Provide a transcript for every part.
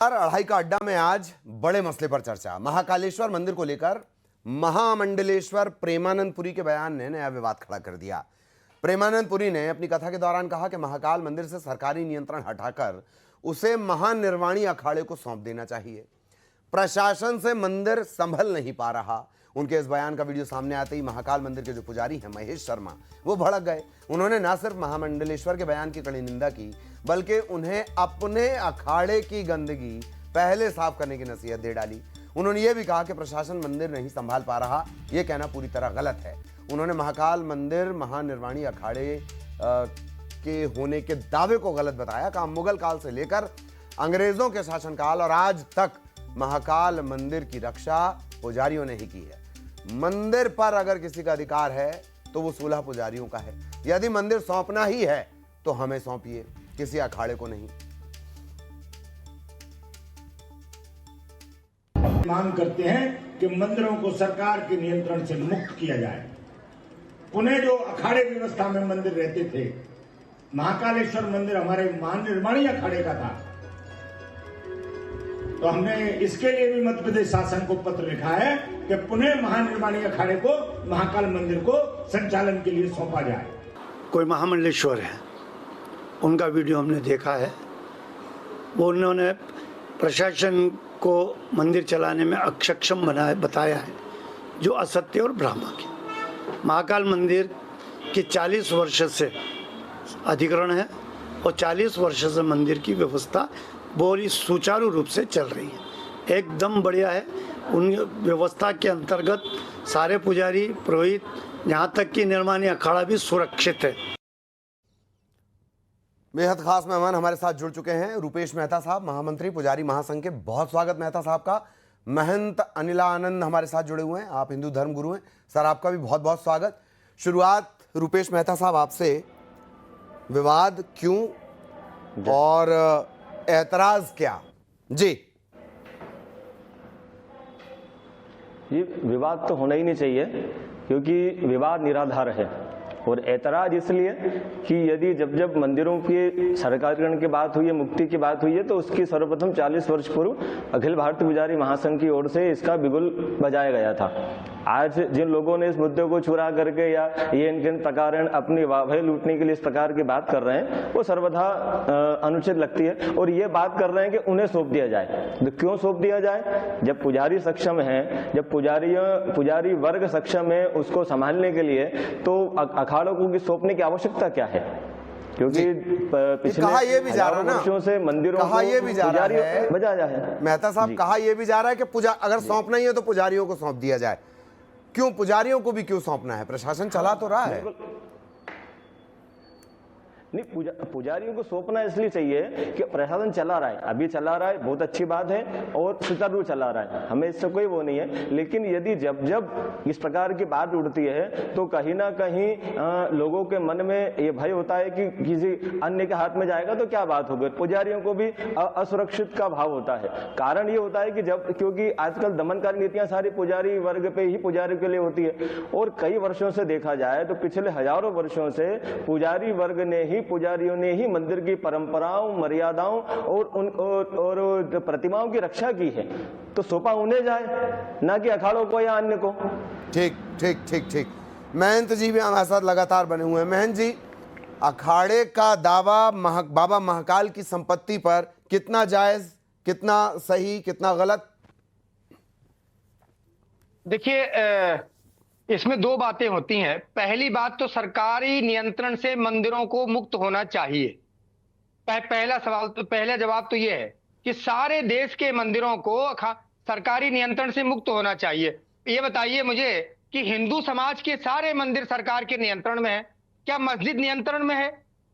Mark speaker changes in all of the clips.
Speaker 1: अढ़ाई का अड्डा में आज बड़े मसले पर चर्चा। महाकालेश्वर मंदिर को लेकर महामंडलेश्वर प्रेमानंद पुरी के बयान ने नया विवाद खड़ा कर दिया। प्रेमानंद पुरी ने अपनी कथा के दौरान कहा कि महाकाल मंदिर से सरकारी नियंत्रण हटाकर उसे महानिर्वाणी अखाड़े को सौंप देना चाहिए। प्रशासन से मंदिर संभल नहीं पा रहा। उनके इस बयान का वीडियो सामने आते ही महाकाल मंदिर के जो पुजारी हैं महेश शर्मा, वो भड़क गए। उन्होंने न सिर्फ महामंडलेश्वर के बयान की कड़ी निंदा की, बल्कि उन्हें अपने अखाड़े की गंदगी पहले साफ करने की नसीहत दे डाली। उन्होंने ये भी कहा कि प्रशासन मंदिर नहीं संभाल पा रहा, ये कहना पूरी तरह गलत है। उन्होंने महाकाल मंदिर महानिर्वाणी अखाड़े के होने के दावे को गलत बताया। कहा मुगल काल से लेकर अंग्रेजों के शासनकाल और आज तक महाकाल मंदिर की रक्षा पुजारियों ने ही की है। मंदिर पर अगर किसी का अधिकार है तो वो 16 पुजारियों का है। यदि मंदिर सौंपना ही है तो हमें सौंपिए, किसी अखाड़े को नहीं।
Speaker 2: मांग करते हैं कि मंदिरों को सरकार के नियंत्रण से मुक्त किया जाए। पुणे जो अखाड़े व्यवस्था में मंदिर रहते थे, महाकालेश्वर मंदिर हमारे महानिर्वाणी अखाड़े का था, तो हमने इसके लिए भी मध्य प्रदेश शासन को पत्र लिखा है कि पुणे महानिर्वाणी अखाड़े को महाकाल मंदिर को संचालन के लिए सौंपा जाए।
Speaker 3: कोई महामंडलेश्वर है, उनका वीडियो हमने देखा है। वो उन्होंने प्रशासन को मंदिर चलाने में अक्षम बताया है, जो असत्य और भ्रामक है। महाकाल मंदिर के 40 वर्ष से अधिग्रहण है और 40 वर्ष से मंदिर की व्यवस्था बहुत ही सुचारू रूप से चल रही है, एकदम बढ़िया है। उन व्यवस्था के अंतर्गत सारे पुजारी, पुरोहित, यहाँ तक कि निर्माणी अखाड़ा भी सुरक्षित है।
Speaker 1: बेहद खास मेहमान हमारे साथ जुड़ चुके हैं। रूपेश मेहता साहब, महामंत्री पुजारी महासंघ के, बहुत स्वागत मेहता साहब का। महंत अनिलानंद हमारे साथ जुड़े हुए हैं, आप हिंदू धर्म गुरु हैं, सर आपका भी बहुत बहुत स्वागत। शुरुआत रूपेश मेहता साहब आपसे, विवाद क्यों और एतराज क्या? जी।
Speaker 4: ये विवाद तो होना ही नहीं चाहिए, क्योंकि विवाद निराधार है। और ऐतराज इसलिए कि यदि जब मंदिरों के सरकारीकरण की बात हुई है, मुक्ति की बात हुई है, तो उसकी सर्वप्रथम 40 वर्ष पूर्व अखिल भारतीय पुजारी महासंघ की ओर से इसका बिगुल बजाया गया था। आज जिन लोगों ने इस मुद्दे को चुरा करके या ये इनके प्रकार अपनी वाह लूटने के लिए इस प्रकार की बात कर रहे हैं, वो सर्वथा अनुचित लगती है। और ये बात कर रहे हैं कि उन्हें सौंप दिया जाए। तो क्यों सौंप दिया जाए? जब पुजारी सक्षम है, जब पुजारी वर्ग सक्षम है उसको संभालने के लिए, तो अखाड़ों को सौंपने की आवश्यकता क्या है? क्योंकि पिछले
Speaker 1: कहा ये भी जा रहा ना,
Speaker 4: वर्षों से मंदिरों
Speaker 1: कहा ये भी जा रहा है,
Speaker 4: बजाया है
Speaker 1: मेहता साहब, कहा ये भी जा रहा है कि अगर सौंपना ही है तो पुजारियों को सौंप दिया जाए। क्यों पुजारियों को भी क्यों सौंपना है? प्रशासन चला तो रहा है।
Speaker 4: नहीं, पुजारियों को सौंपना इसलिए चाहिए कि प्रशासन चला रहा है, अभी चला रहा है, बहुत अच्छी बात है, और सुचारू चला रहा है, हमें इससे कोई वो नहीं है। लेकिन यदि जब इस प्रकार की बात उठती है तो कहीं ना कहीं लोगों के मन में ये भय होता है कि किसी अन्य के हाथ में जाएगा तो क्या बात होगी। पुजारियों को भी असुरक्षित का भाव होता है। कारण ये होता है कि क्योंकि आजकल दमनकारी नीतियां सारी पुजारी वर्ग पे ही, पुजारी के लिए होती है। और कई वर्षों से देखा जाए तो पिछले हजारों वर्षों से पुजारी वर्ग ने ही, पुजारियों ने ही मंदिर की परंपराओं, मर्यादाओं और प्रतिमाओं की रक्षा की है। तो सौंपा उन्हें जाए, ना कि अखाड़ों को या अन्य को।
Speaker 1: ठीक ठीक ठीक ठीक। महंत जी भी हमारे साथ लगातार बने हुए हैं। महंत जी, अखाड़े का दावा बाबा महाकाल की संपत्ति पर कितना जायज, कितना सही, कितना गलत?
Speaker 5: देखिए, इसमें दो बातें होती हैं। पहली बात तो सरकारी नियंत्रण से मंदिरों को मुक्त होना चाहिए। पहला जवाब तो यह है कि सारे देश के मंदिरों को सरकारी नियंत्रण से मुक्त होना चाहिए। ये बताइए मुझे कि हिंदू समाज के सारे मंदिर सरकार के नियंत्रण में है? क्या मस्जिद नियंत्रण में है?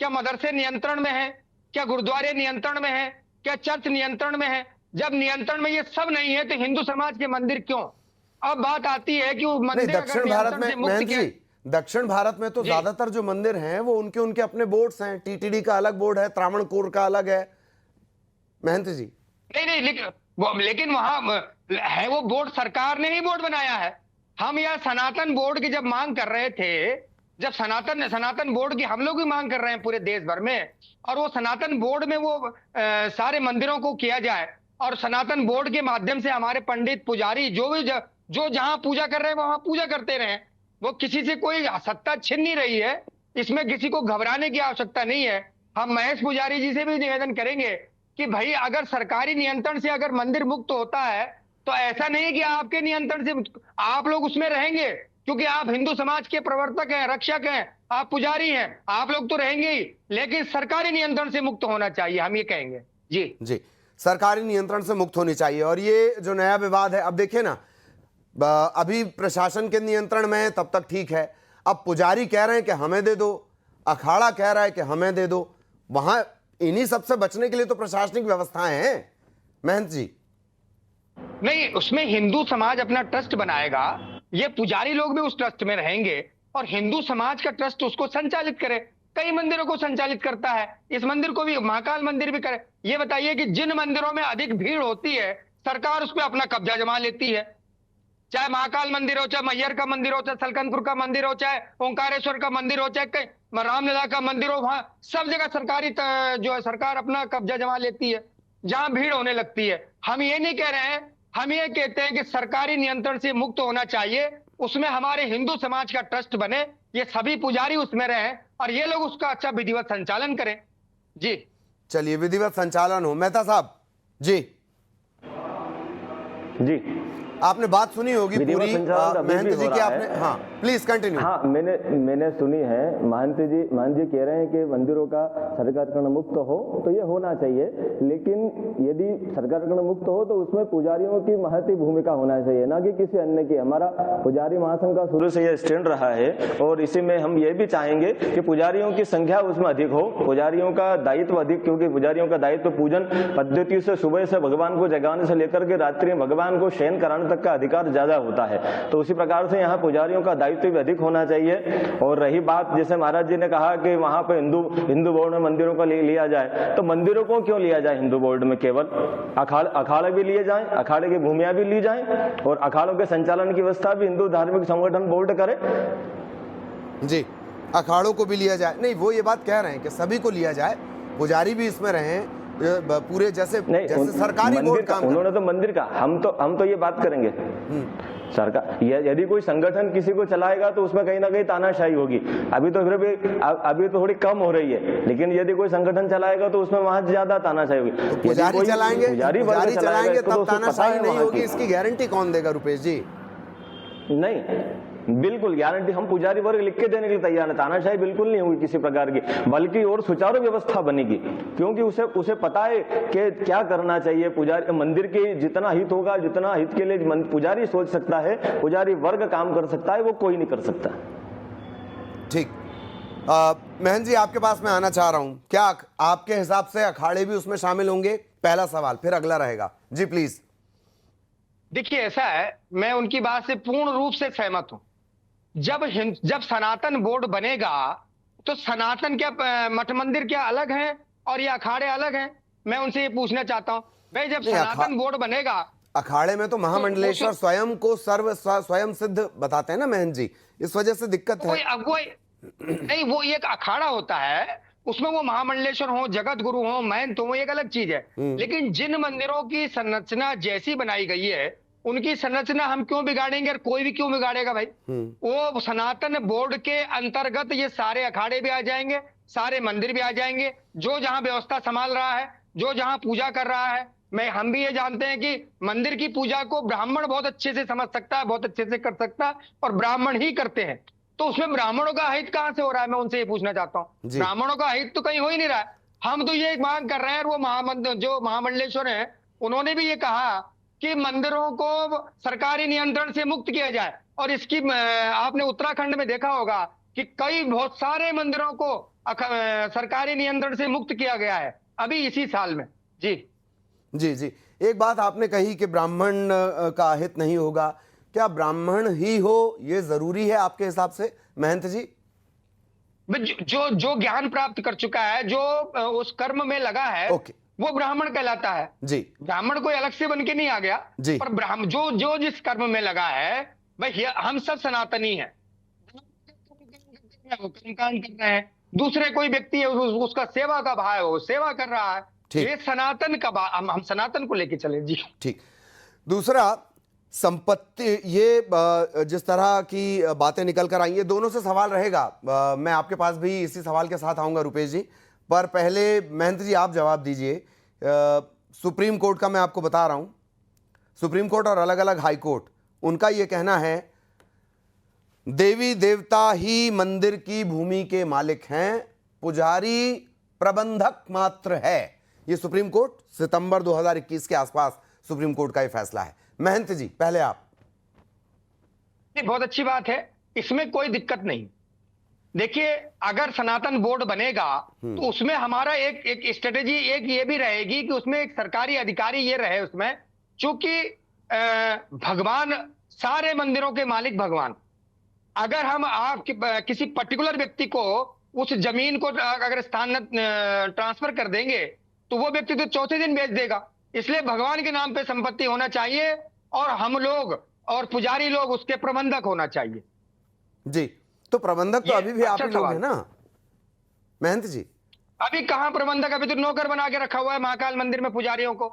Speaker 5: क्या मदरसे नियंत्रण में है? क्या गुरुद्वारे नियंत्रण में है? क्या चर्च नियंत्रण में है? जब नियंत्रण में ये सब नहीं है तो हिंदू समाज के मंदिर क्यों? अब बात आती है कि वो मंदिर
Speaker 1: दक्षिण भारत में, महंत जी, दक्षिण भारत में तो ज्यादातर जो मंदिर हैं वो उनके अपने बोर्ड्स हैं। टीटीडी का अलग बोर्ड है, त्रावणकोर का अलग है। महंत जी,
Speaker 5: नहीं, लेकिन वहां है वो बोर्ड, सरकार ने ही बोर्ड बनाया है। हम यह सनातन बोर्ड की जब मांग कर रहे थे, जब सनातन बोर्ड की हम लोग भी मांग कर रहे हैं पूरे देश भर में, और वो सनातन बोर्ड में वो सारे मंदिरों को किया जाए, और सनातन बोर्ड के माध्यम से हमारे पंडित पुजारी जो भी जो जहां पूजा कर रहे हैं वहां पूजा करते रहे। वो किसी से कोई सत्ता छिन नहीं रही है, इसमें किसी को घबराने की आवश्यकता नहीं है। हम महेश पुजारी जी से भी निवेदन करेंगे कि भाई अगर सरकारी नियंत्रण से अगर मंदिर मुक्त होता है तो ऐसा नहीं कि आपके नियंत्रण से आप लोग उसमें रहेंगे, क्योंकि आप हिंदू समाज के प्रवर्तक हैं, रक्षक हैं, आप पुजारी हैं, आप लोग तो रहेंगे ही, लेकिन सरकारी नियंत्रण से मुक्त होना चाहिए, हम ये कहेंगे। जी
Speaker 1: सरकारी नियंत्रण से मुक्त होनी चाहिए। और ये जो नया विवाद है, अब देखिए ना, अभी प्रशासन के नियंत्रण में है तब तक ठीक है, अब पुजारी कह रहे हैं कि हमें दे दो, अखाड़ा कह रहा है कि हमें दे दो, वहां इन्हीं सबसे बचने के लिए तो प्रशासनिक व्यवस्थाएं हैं महंत जी।
Speaker 5: नहीं, उसमें हिंदू समाज अपना ट्रस्ट बनाएगा, ये पुजारी लोग भी उस ट्रस्ट में रहेंगे और हिंदू समाज का ट्रस्ट उसको संचालित करे। कई मंदिरों को संचालित करता है, इस मंदिर को भी, महाकाल मंदिर भी करे। ये बताइए कि जिन मंदिरों में अधिक भीड़ होती है सरकार उस पर अपना कब्जा जमा लेती है, चाहे महाकाल मंदिर हो, चाहे मैहर का मंदिर हो, चाहे सलकनपुर का मंदिर हो, चाहे ओंकारेश्वर का मंदिर हो, चाहे कहीं रामलीला का मंदिर हो, वहां सब जगह सरकारी जो है सरकार अपना कब्जा जमा लेती है जहां भीड़ होने लगती है। हम ये नहीं कह रहे हैं, हम ये कहते हैं कि सरकारी नियंत्रण से मुक्त होना चाहिए, उसमें हमारे हिंदू समाज का ट्रस्ट बने, ये सभी पुजारी उसमें रहें और ये लोग उसका अच्छा विधिवत संचालन करें। जी
Speaker 1: चलिए, विधिवत संचालन हो। मेहता साहब जी,
Speaker 4: जी
Speaker 1: आपने बात सुनी होगी
Speaker 4: विधिवत
Speaker 1: पूरी
Speaker 4: संचालन अभी भी
Speaker 1: महंत जी
Speaker 4: हो
Speaker 1: की,
Speaker 4: रहा
Speaker 1: आपने,
Speaker 4: है।
Speaker 1: हाँ प्लीज कंटिन्यू।
Speaker 4: हाँ, मैंने सुनी है। महंत जी कह रहे हैं कि मंदिरों का सरकारीकरण मुक्त हो, तो ये होना चाहिए, लेकिन यदि सरकारीकरण मुक्त हो तो उसमें पुजारियों की महती भूमिका होना चाहिए, ना कि किसी अन्य की। हमारा पुजारी महासंघ का शुरू से यह स्टैंड रहा है और इसी में हम ये भी चाहेंगे कि पुजारियों की संख्या उसमें अधिक हो, पुजारियों का दायित्व अधिक, क्योंकि पुजारियों का दायित्व पूजन पद्धति से सुबह से भगवान को जगाने से लेकर के रात्रि में भगवान को शयन कराने तक का अधिकार ज्यादा होता है। तो उसी प्रकार से यहाँ पुजारियों का दायित्व भी अधिक होना चाहिए। और रही बात, जैसे महाराज जी ने कहा कि वहां पे हिंदू बोर्ड में मंदिरों को लिया जाए, तो मंदिरों को क्यों लिया जाए हिंदू बोर्ड में? केवल अखाड़े भी लिए जाए, अखाड़े की भूमिया भी ली जाए और अखाड़ों के संचालन की व्यवस्था भी हिंदू धार्मिक संगठन बोर्ड करे।
Speaker 1: जी, अखाड़ों को भी लिया जाए, नहीं वो ये बात कह रहे हैं कि सभी को लिया जाए, पुजारी भी इसमें रहें, पूरे जैसे सरकारी बोर्ड काम।
Speaker 4: उन्होंने तो मंदिर का, हम तो ये बात करेंगे सरकार, यदि कोई संगठन किसी को चलाएगा तो उसमें कहीं ना कहीं तानाशाही होगी। अभी तो फिर भी अभी तो थोड़ी कम हो रही है, लेकिन यदि कोई संगठन चलाएगा तो उसमें वहां ज्यादा तानाशाही होगी।
Speaker 1: तो पुजारी चलाएंगे तब तानाशाही नहीं होगी, इसकी गारंटी कौन देगा रुपेश जी?
Speaker 4: नहीं, बिल्कुल गारंटी हम पुजारी वर्ग लिख के देने के लिए तैयार है। तानाशाही बिल्कुल नहीं होगी किसी प्रकार की, बल्कि और सुचारू व्यवस्था बनेगी, क्योंकि उसे पता है कि क्या करना चाहिए। पुजारी मंदिर के जितना हित होगा, जितना हित के लिए पुजारी सोच सकता है, पुजारी वर्ग काम कर सकता है, वो कोई नहीं कर सकता।
Speaker 1: ठीक, महंत जी आपके पास मैं आना चाह रहा हूं, क्या आपके हिसाब से अखाड़े भी उसमें शामिल होंगे? पहला सवाल, फिर अगला रहेगा जी, प्लीज।
Speaker 5: देखिए, ऐसा है, मैं उनकी बात से पूर्ण रूप से सहमत हूं। जब सनातन बोर्ड बनेगा तो सनातन क्या मठ मंदिर क्या अलग हैं और ये अखाड़े अलग हैं? मैं उनसे ये पूछना चाहता हूं भाई, जब सनातन बोर्ड बनेगा,
Speaker 1: अखाड़े में तो महामंडलेश्वर स्वयं को स्वयं सिद्ध बताते हैं ना महंत जी, इस वजह से दिक्कत है।
Speaker 5: नहीं, वो एक अखाड़ा होता है, उसमें वो महामंडलेश्वर हो, जगत गुरु हो, महंत हो, वो एक अलग चीज है। लेकिन जिन मंदिरों की संरचना जैसी बनाई गई है उनकी संरचना हम क्यों बिगाड़ेंगे? और कोई भी क्यों बिगाड़ेगा भाई? वो सनातन बोर्ड के अंतर्गत ये सारे अखाड़े भी आ जाएंगे, सारे मंदिर भी आ जाएंगे, जो जहां व्यवस्था संभाल रहा है, जो जहां पूजा कर रहा है। हम भी ये जानते हैं कि मंदिर की पूजा को ब्राह्मण बहुत अच्छे से समझ सकता है, बहुत अच्छे से कर सकता है, और ब्राह्मण ही करते हैं। तो उसमें ब्राह्मणों का हित कहां से हो रहा है? मैं उनसे ये पूछना चाहता हूँ। ब्राह्मणों का हित तो कहीं हो ही नहीं रहा है। हम तो ये मांग कर रहे हैं, वो जो महामंडलेश्वर है उन्होंने भी ये कहा कि मंदिरों को सरकारी नियंत्रण से मुक्त किया जाए। और इसकी आपने उत्तराखंड में देखा होगा कि बहुत सारे मंदिरों को सरकारी नियंत्रण से मुक्त किया गया है अभी इसी साल में। जी
Speaker 1: जी जी, एक बात आपने कही कि ब्राह्मण का हित नहीं होगा, क्या ब्राह्मण ही हो ये जरूरी है आपके हिसाब से महंत जी?
Speaker 5: जो ज्ञान प्राप्त कर चुका है, जो उस कर्म में लगा है, वो ब्राह्मण कहलाता है जी। ब्राह्मण कोई अलग से बन के नहीं आ गया जी, पर ब्राह्मण जो जिस कर्म में लगा है, भाई हम सब सनातनी हैं, कर्म कांड कर रहे हैं। दूसरे कोई व्यक्ति है उसका सेवा का भाव है, वो सेवा कर रहा है,
Speaker 1: ठीक।
Speaker 5: ये सनातन का हम सनातन को लेके चले जी।
Speaker 1: ठीक। दूसरा, संपत्ति, ये जिस तरह की बातें निकल कर आई, ये दोनों से सवाल रहेगा। मैं आपके पास भी इसी सवाल के साथ आऊंगा रुपेश जी, पर पहले महंत जी आप जवाब दीजिए। सुप्रीम कोर्ट का मैं आपको बता रहा हूं, सुप्रीम कोर्ट और अलग अलग हाई कोर्ट, उनका ये कहना है देवी देवता ही मंदिर की भूमि के मालिक हैं, पुजारी प्रबंधक मात्र है। ये सुप्रीम कोर्ट सितंबर 2021 के आसपास सुप्रीम कोर्ट का ये फैसला है। महंत जी पहले आप।
Speaker 5: ये बहुत अच्छी बात है, इसमें कोई दिक्कत नहीं। देखिए, अगर सनातन बोर्ड बनेगा तो उसमें हमारा एक स्ट्रेटेजी एक ये भी रहेगी कि उसमें एक सरकारी अधिकारी ये रहे उसमें, चूंकि भगवान, सारे मंदिरों के मालिक भगवान, अगर हम किसी पर्टिकुलर व्यक्ति को उस जमीन को अगर स्थान ट्रांसफर कर देंगे तो वो व्यक्ति तो चौथे दिन बेच देगा। इसलिए भगवान के नाम पे संपत्ति होना चाहिए और हम लोग और पुजारी लोग उसके प्रबंधक होना चाहिए
Speaker 1: जी। तो प्रबंधक तो अभी भी आप ही लोग हैं ना महंत जी?
Speaker 5: अभी कहां प्रबंधक, अभी तो नौकर बना के रखा हुआ है महाकाल मंदिर में पुजारियों को।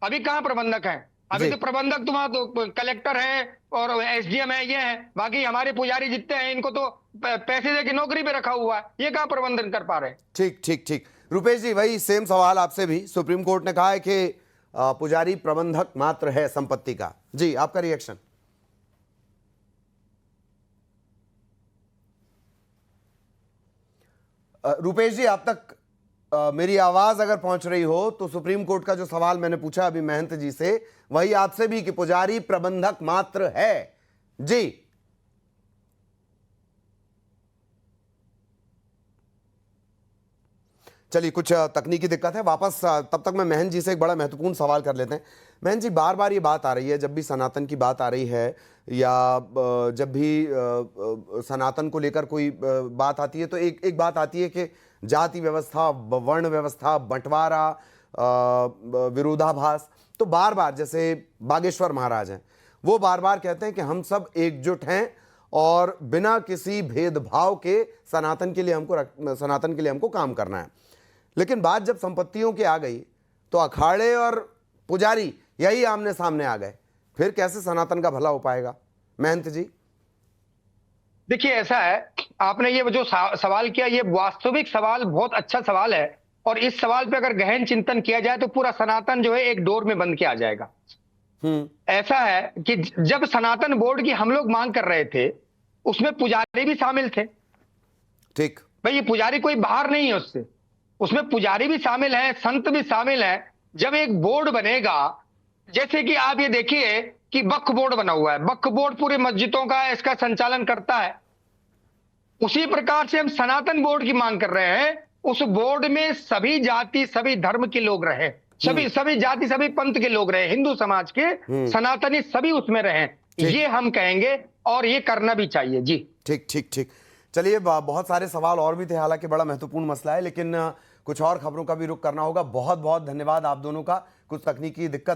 Speaker 5: अभी कहां प्रबंधक है? अभी तो प्रबंधक तुम्हारा तो कलेक्टर है और एसडीएम है, ये है। बाकी हमारे पुजारी जितने हैं इनको तो पैसे दे के नौकरी पे रखा हुआ है, ये कहां प्रबंधन कर पा रहे हैं।
Speaker 1: ठीक ठीक ठीक। रुपेश जी वही सेम सवाल आपसे भी। सुप्रीम कोर्ट ने कहा है कि पुजारी प्रबंधक मात्र है संपत्ति का। जी आपका रिएक्शन? रुपेश जी आप तक मेरी आवाज अगर पहुंच रही हो तो सुप्रीम कोर्ट का जो सवाल मैंने पूछा अभी महंत जी से, वही आपसे भी कि पुजारी प्रबंधक मात्र है। जी चलिए, कुछ तकनीकी दिक्कत है, वापस तब तक मैं महंत जी से एक बड़ा महत्वपूर्ण सवाल कर लेते हैं। महंत जी, बार बार ये बात आ रही है, जब भी सनातन की बात आ रही है या जब भी सनातन को लेकर कोई बात आती है तो एक बात आती है कि जाति व्यवस्था, वर्ण व्यवस्था, बंटवारा, विरोधाभास। तो बार बार, जैसे बागेश्वर महाराज हैं, वो बार बार कहते हैं कि हम सब एकजुट हैं और बिना किसी भेदभाव के सनातन के लिए हमको काम करना है। लेकिन बात जब संपत्तियों की आ गई तो अखाड़े और पुजारी यही आमने सामने आ गए, फिर कैसे सनातन का भला हो पाएगा? महंत जी
Speaker 5: देखिए, ऐसा है, आपने ये जो सवाल किया, ये वास्तविक सवाल, बहुत अच्छा सवाल है। और इस सवाल पे अगर गहन चिंतन किया जाए तो पूरा सनातन जो है एक डोर में बंद किया जाएगा। ऐसा है कि जब सनातन बोर्ड की हम लोग मांग कर रहे थे, उसमें पुजारी भी शामिल थे।
Speaker 1: ठीक
Speaker 5: भाई, ये पुजारी कोई बाहर नहीं है उससे, उसमें पुजारी भी शामिल हैं, संत भी शामिल हैं। जब एक बोर्ड बनेगा, जैसे कि आप ये देखिए कि वक्फ बोर्ड बना हुआ है, वक्फ बोर्ड पूरे मस्जिदों का इसका संचालन करता है। उसी प्रकार से हम सनातन बोर्ड की मांग कर रहे हैं, उस बोर्ड में सभी जाति, सभी धर्म के लोग रहे, सभी जाति, सभी पंथ के लोग रहे, हिंदू समाज के सनातनी सभी उसमें रहे। ये हम कहेंगे और ये करना भी चाहिए जी।
Speaker 1: ठीक ठीक ठीक। चलिए, बहुत सारे सवाल और भी थे, हालांकि बड़ा महत्वपूर्ण मसला है, लेकिन कुछ और खबरों का भी रुख करना होगा। बहुत बहुत धन्यवाद आप दोनों का। कुछ तकनीकी दिक्कत